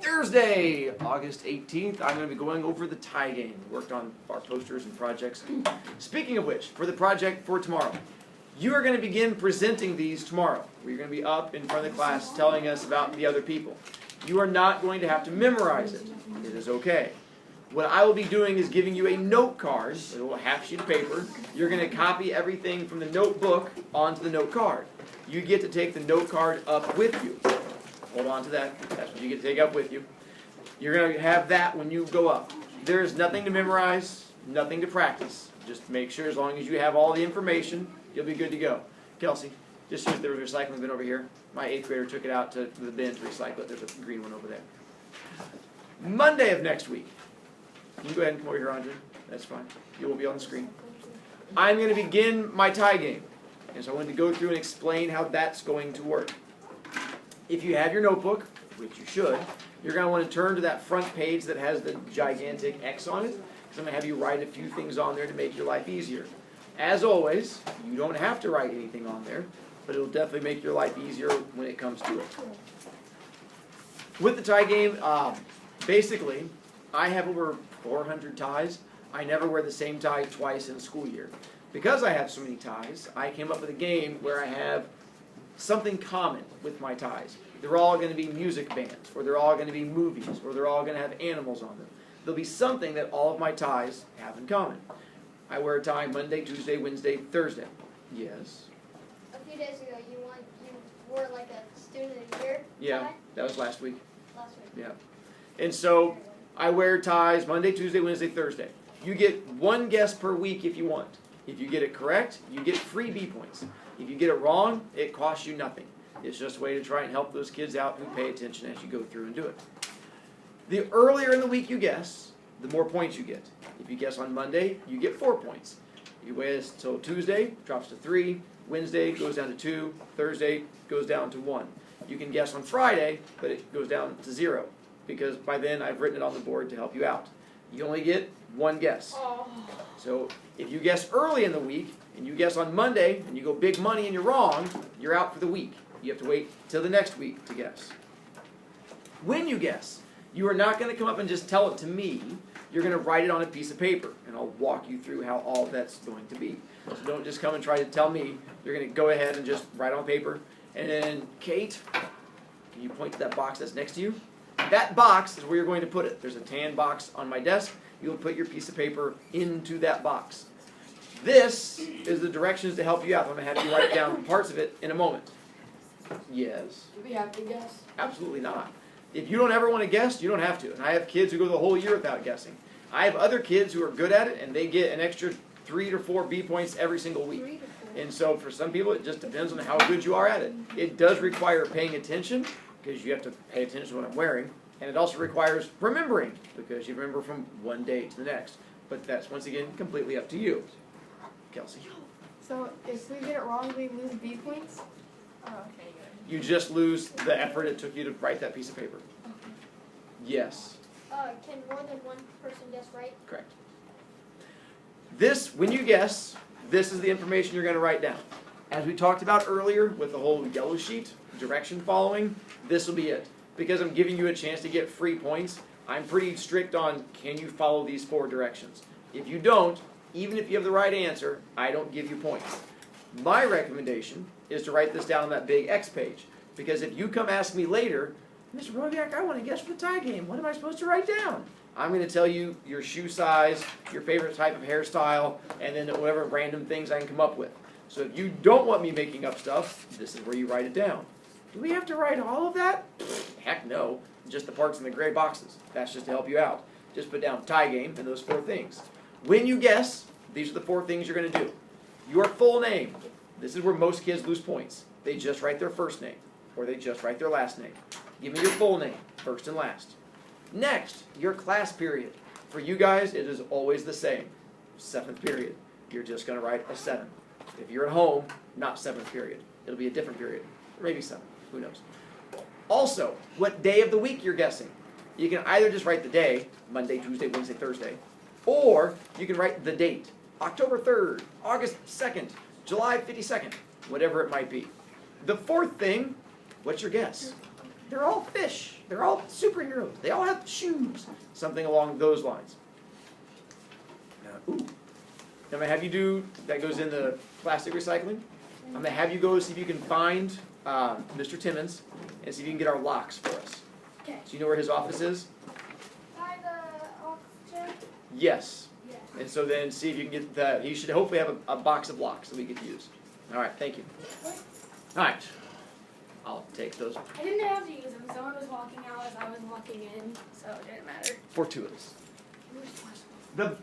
Thursday, August 18th, I'm going to be going over the tie game. Worked on our posters and projects. Speaking of which, for the project for tomorrow, you are going to begin presenting these tomorrow. You're going to be up in front of the class telling us about the other people. You are not going to have to memorize it. It is okay. What I will be doing is giving you a note card, a little half sheet of paper. You're going to copy everything from the notebook onto the note card. You get to take the note card up with you. Hold on to that. That's what you get to take up with you. You're going to have that when you go up. There is nothing to memorize, nothing to practice. Just make sure as long as you have all the information, you'll be good to go. Kelsey, just use the recycling bin over here. My 8th grader took it out to the bin to recycle it. There's a green one over there. Monday of next week. You can go ahead and come over here, Andre. That's fine. You will be on the screen. I'm going to begin my tie game. And so I wanted to go through and explain how that's going to work. If you have your notebook, which you should, you're going to want to turn to that front page that has the gigantic X on it. Because I'm going to have you write a few things on there to make your life easier. As always, you don't have to write anything on there, but it'll definitely make your life easier when it comes to it. With the tie game, basically, I have over 400 ties. I never wear the same tie twice in a school year. Because I have so many ties, I came up with a game where I have something common with my ties. They're all going to be music bands, or they're all going to be movies, or they're all going to have animals on them. There'll be something that all of my ties have in common. I wear a tie Monday, Tuesday, Wednesday, Thursday. Yes? A few days ago, you wore like a student of the year tie? Yeah, that was last week. Last week. Yeah. And so I wear ties Monday, Tuesday, Wednesday, Thursday. You get one guess per week if you want. If you get it correct, you get free B points. If you get it wrong, it costs you nothing. It's just a way to try and help those kids out who pay attention as you go through and do it. The earlier in the week you guess, the more points you get. If you guess on Monday, you get 4 points. You wait until Tuesday, drops to 3. Wednesday goes down to 2. Thursday goes down to 1. You can guess on Friday, but it goes down to 0 because by then I've written it on the board to help you out. You only get one guess. Oh. So if you guess early in the week and you guess on Monday and you go big money and you're wrong, you're out for the week. You have to wait till the next week to guess. When you guess, you are not going to come up and just tell it to me. You're going to write it on a piece of paper, and I'll walk you through how all that's going to be. So don't just come and try to tell me. You're going to go ahead and just write on paper. And then, Kate, can you point to that box that's next to you? That box is where you're going to put it. There's a tan box on my desk. You'll put your piece of paper into that box. This is the directions to help you out. I'm going to have you write down parts of it in a moment. Yes? Do we have to guess? Absolutely not. If you don't ever want to guess, you don't have to. And I have kids who go the whole year without guessing. I have other kids who are good at it, and they get an extra 3 to 4 B points every single week. And so for some people, it just depends on how good you are at it. It does require paying attention, because you have to pay attention to what I'm wearing. And it also requires remembering, because you remember from one day to the next. But that's, once again, completely up to you. Kelsey? So if we get it wrong, we lose B points? Oh, okay, good. You just lose the effort it took you to write that piece of paper. Okay. Yes. Can more than one person guess right? Correct. This, when you guess, this is the information you're going to write down. As we talked about earlier with the whole yellow sheet, direction following, this will be it. Because I'm giving you a chance to get free points, I'm pretty strict on can you follow these 4 directions. If you don't, even if you have the right answer, I don't give you points. My recommendation is to write this down on that big X page. Because if you come ask me later, Mr. Brovicast, I want to guess for the tie game. What am I supposed to write down? I'm going to tell you your shoe size, your favorite type of hairstyle, and then whatever random things I can come up with. So if you don't want me making up stuff, this is where you write it down. Do we have to write all of that? Heck no. Just the parts in the gray boxes. That's just to help you out. Just put down tie game and those 4 things. When you guess, these are the 4 things you're going to do. Your full name. This is where most kids lose points. They just write their first name, or they just write their last name. Give me your full name, first and last. Next, your class period. For you guys, it is always the same. 7th period. You're just going to write a 7. If you're at home, not 7th period. It'll be a different period. Or maybe 7. Who knows? Also, what day of the week you're guessing. You can either just write the day, Monday, Tuesday, Wednesday, Thursday, or you can write the date. October 3rd, August 2nd, July 52nd, whatever it might be. The 4th thing, what's your guess? They're all fish. They're all superheroes. They all have shoes. Something along those lines. Ooh. I'm going to have you do, that goes in the plastic recycling. I'm going to have you go see if you can find Mr. Timmons and see if you can get our locks for us. Okay. So you know where his office is? By the oxygen? Yes. Yes. And so then see if you can get that. He should hopefully have a box of locks that we could use. All right, thank you. All right. I'll take those. I didn't have to use them. Someone was walking out as I was walking in, so it didn't matter. Fortuitous. The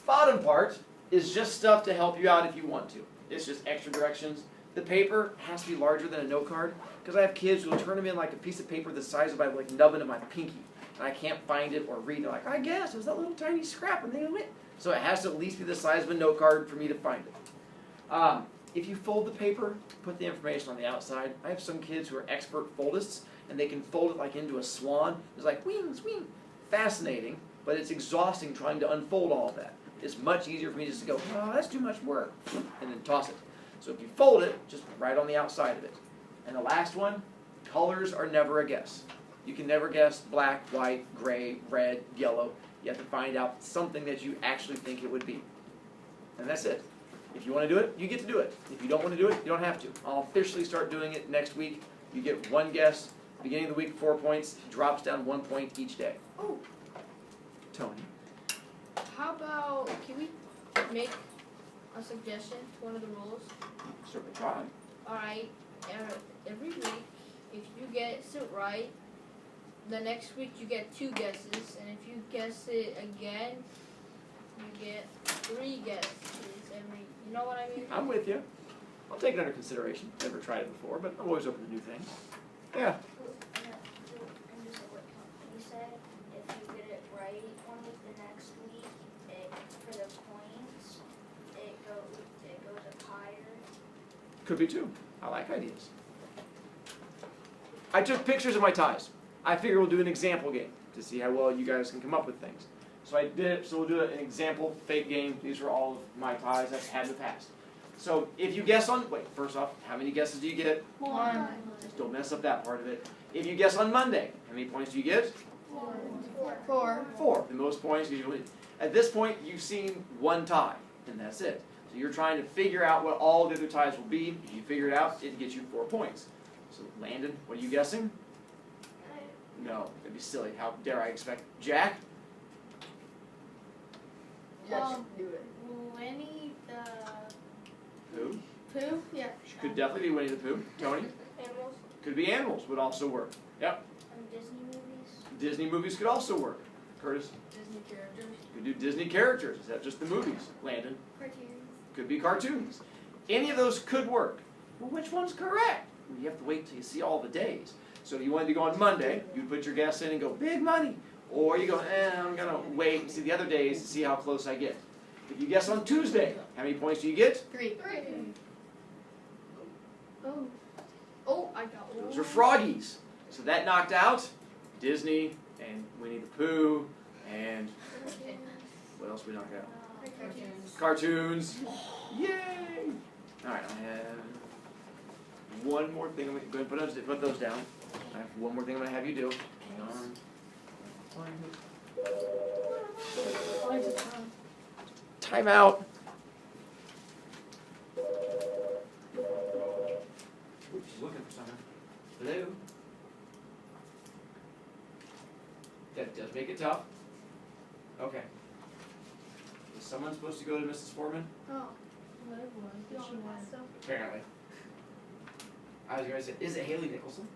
bottom part is just stuff to help you out if you want to. It's just extra directions. The paper has to be larger than a note card because I have kids who will turn them in like a piece of paper the size of my like nubbin of my pinky, and I can't find it or read. They're like, I guess it was that little tiny scrap, and they went. So it has to at least be the size of a note card for me to find it. If you fold the paper, put the information on the outside. I have some kids who are expert foldists, and they can fold it like into a swan. It's like wings, wing. Fascinating, but it's exhausting trying to unfold all of that. It's much easier for me just to go, oh, that's too much work, and then toss it. So if you fold it, just right on the outside of it. And the last one, colors are never a guess. You can never guess black, white, gray, red, yellow. You have to find out something that you actually think it would be. And that's it. If you want to do it, you get to do it. If you don't want to do it, you don't have to. I'll officially start doing it next week. You get one guess. Beginning of the week, 4 points. Drops down 1 point each day. Oh, Tony. how about, can we make a suggestion to one of the rules? Certainly try. Alright, every week, if you guess it right, the next week you get 2 guesses, and if you guess it again, you get 3 guesses every, you know what I mean? I'm with you. I'll take it under consideration. Never tried it before, but I'm always open to new things. Yeah. And just what you said, if you get it right one week, the next week, for the points, it goes up higher. Could be too. I like ideas. I took pictures of my ties. I figure we'll do an example game to see how well you guys can come up with things. So I did it, so we'll do an example fake game. These are all of my ties I've had in the past. So if you guess on, wait, first off, how many guesses do you get? 1. Just don't mess up that part of it. If you guess on Monday, how many points do you get? 4. 4. The most points usually. At this point, you've seen one tie, and that's it. So you're trying to figure out what all the other ties will be. If you figure it out, it gets you 4 points. So Landon, what are you guessing? No, that'd be silly. How dare I expect Jack? Do it. Winnie the Who? Pooh? Yeah. Could definitely be Winnie the Pooh. Tony? Animals Could be animals. Would also work. Yep. and Disney movies. Disney movies could also work. Curtis? Disney characters. Could do Disney characters. Is that just the movies? Landon? Cartoons. Could be cartoons. Any of those could work. Well, which one's correct? Well, you have to wait till you see all the days. So if you wanted to go on Monday, you'd put your guess in and go, big money. Or you go, I'm going to wait and see the other days to see how close I get. If you guess on Tuesday, how many points do you get? 3. Oh. Oh, I got one. Those are froggies. So that knocked out Disney and Winnie the Pooh and what else we knocked out? Cartoons. Yay! All right, I have one more thing. I'm going to put those down. I have one more thing I'm going to have you do. Hang on. Time out. Oops, she's looking for something. Hello? That does make it tough. Okay. Is someone supposed to go to Mrs. Foreman? Oh. Whatever one. Did she want? Apparently. I was going to say, is it Haley Nicholson?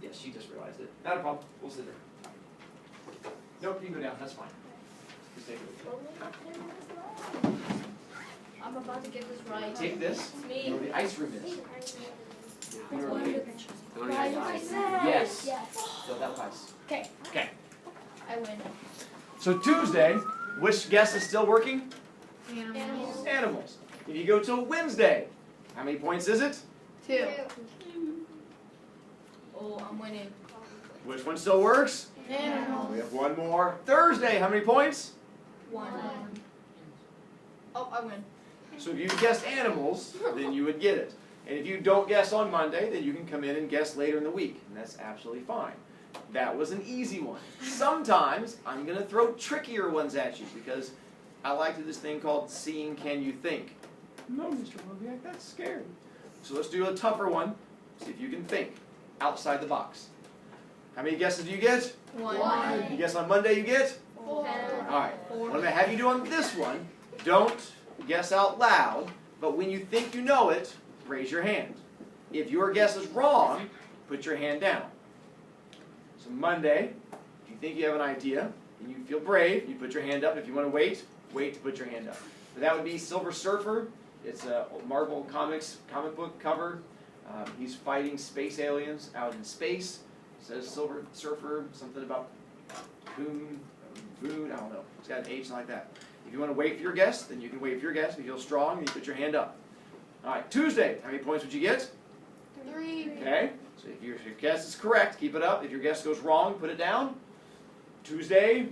Yes, she just realized it. Not a problem. We'll sit there. Nope, you can go down. That's fine. Just take it. I'm about to get this right. Take this. It's You know where me. the ice room is. You know where the ice is. Yes. Fill that with ice. Okay. Okay. I win. So Tuesday, which guess is still working? Animals. Animals. If you go till Wednesday, how many points is it? 2. Oh, I'm winning. Which one still works? Animals. We have one more. Thursday, how many points? 1. Oh, I win. So if you guessed animals, then you would get it. And if you don't guess on Monday, then you can come in and guess later in the week, and that's absolutely fine. That was an easy one. Sometimes I'm going to throw trickier ones at you because I like to do this thing called seeing can you think. No, Mr. Brovicast, that's scary. So let's do a tougher one. See if you can think outside the box. How many guesses do you get? One. You guess on Monday you get? 4. All right. What I'm going to have you do on this one, don't guess out loud, but when you think you know it, raise your hand. If your guess is wrong, put your hand down. So Monday, if you think you have an idea and you feel brave, you put your hand up. If you want to wait to put your hand up. But that would be Silver Surfer. It's a Marvel comic book cover. He's fighting space aliens out in space. It says Silver Surfer, something about Boon, I don't know. It's got an H like that. If you want to wait for your guess, then you can wait for your guess. If you feel strong, then you put your hand up. All right, Tuesday, how many points would you get? 3. Okay, so if your guess is correct, keep it up. If your guess goes wrong, put it down. Tuesday,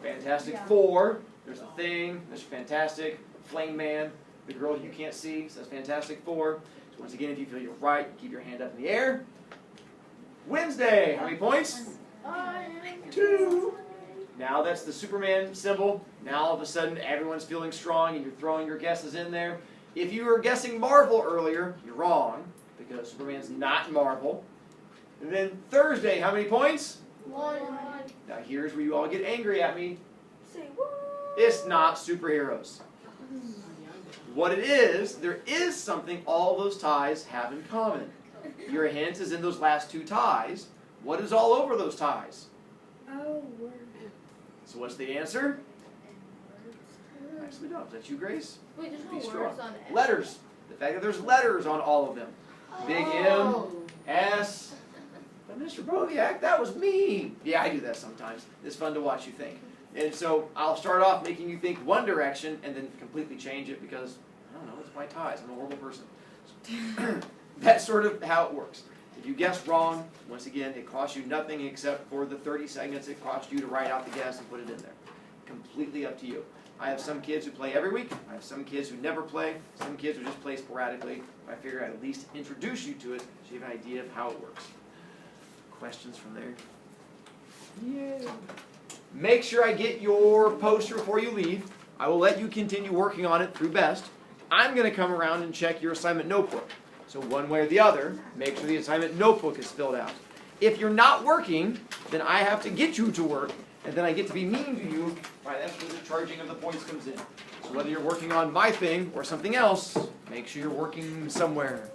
fantastic 4. There's the Thing, there's fantastic. Flame Man, the girl you can't see, says fantastic 4. So once again, if you feel you're right, keep your hand up in the air. Wednesday, how many points? 2. Now that's the Superman symbol. Now all of a sudden everyone's feeling strong and you're throwing your guesses in there. If you were guessing Marvel earlier, you're wrong because Superman's not Marvel. And then Thursday, how many points? 1. Now here's where you all get angry at me. Say what? It's not superheroes. What it is, there is something all those ties have in common. Your hint is in those last 2 ties. What is all over those ties? Oh, word. So what's the answer? Nicely done. Is that you, Grace? Wait, there's Be no strong. words on it. Letters. The fact that there's letters on all of them. Big M, S. But Mr. Brovicast, that was me. Yeah, I do that sometimes. It's fun to watch you think. And so I'll start off making you think one direction and then completely change it because, I don't know, it's my ties. I'm a horrible person. That's sort of how it works. If you guess wrong, once again, it costs you nothing except for the 30 seconds it costs you to write out the guess and put it in there. Completely up to you. I have some kids who play every week. I have some kids who never play. Some kids who just play sporadically. I figure I'd at least introduce you to it so you have an idea of how it works. Questions from there? Yeah. Make sure I get your poster before you leave. I will let you continue working on it through BEST. I'm going to come around and check your assignment notebook. So one way or the other, make sure the assignment notebook is filled out. If you're not working, then I have to get you to work, and then I get to be mean to you. Right, that's where the charging of the points comes in. So whether you're working on my thing or something else, make sure you're working somewhere.